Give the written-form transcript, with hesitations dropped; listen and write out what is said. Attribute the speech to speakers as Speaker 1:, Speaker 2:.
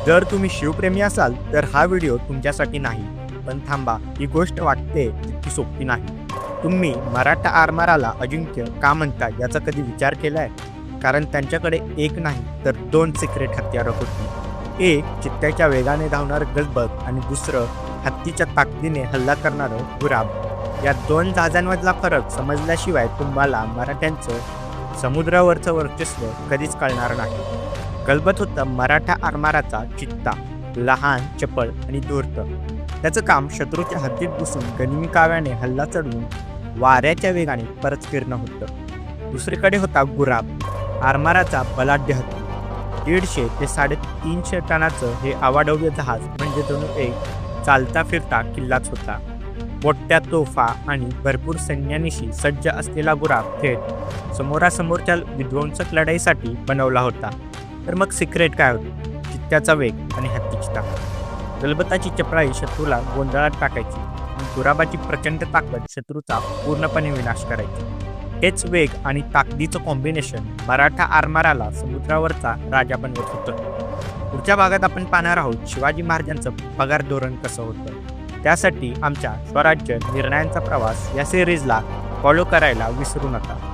Speaker 1: जर तुम्ही शिवप्रेमी असाल तर हा व्हिडिओ तुमच्यासाठी नाही. पण थांबा, ही गोष्ट वाटते तितकी सोपी नाही. तुम्ही मराठा आरमाराला अजिंक्य का म्हणता याचा कधी विचार केलाय? कारण त्यांच्याकडे एक नाही तर दोन सिक्रेट हत्यारं होती. एक चित्त्याच्या वेगाने धावणारं गजबग आणि दुसरं हत्तीच्या ताकदीने हल्ला करणारं गुराब. या दोन जहाजांमधला फरक समजल्याशिवाय तुम्हाला मराठ्यांचं समुद्रावरचं वर्चस्व कधीच कळणार नाही. गलबत होता मराठा आरमाराचा चित्ता, लहान, चपळ आणि धूर्त. त्याचं काम शत्रूच्या हद्दीत घुसून गनिमी काव्याने हल्ला चढवून वाऱ्याच्या वेगाने परत फिरणं होतं. दुसरीकडे होता गुराब, आरमाराचा बलाढ्य हत्ती. 150 ते 350 टनाचं हे अवाढव्य जहाज म्हणजे जणू एक चालता फिरता किल्लाच होता. मोठ्या तोफा आणि भरपूर सैन्यानिशी सज्ज असलेला गुराब थेट समोरासमोरच्या विध्वंसक लढाईसाठी बनवला होता. तर मग सिक्रेट काय होतं? चित्त्याचा वेग आणि हत्तीची ताकद. गलबताची चपळाई शत्रूला गोंधळात टाकायची आणि गुराबाची प्रचंड ताकद शत्रूचा पूर्णपणे विनाश करायची. हेच वेग आणि ताकदीचं कॉम्बिनेशन मराठा आरमाराला समुद्रावरचा राजा बनवत होतं. पुढच्या भागात आपण पाहणार आहोत शिवाजी महाराजांचं पगार धोरण कसं होतं. त्यासाठी आमच्या स्वराज्य निर्णयांचा प्रवास या सिरीजला फॉलो करायला विसरू नका.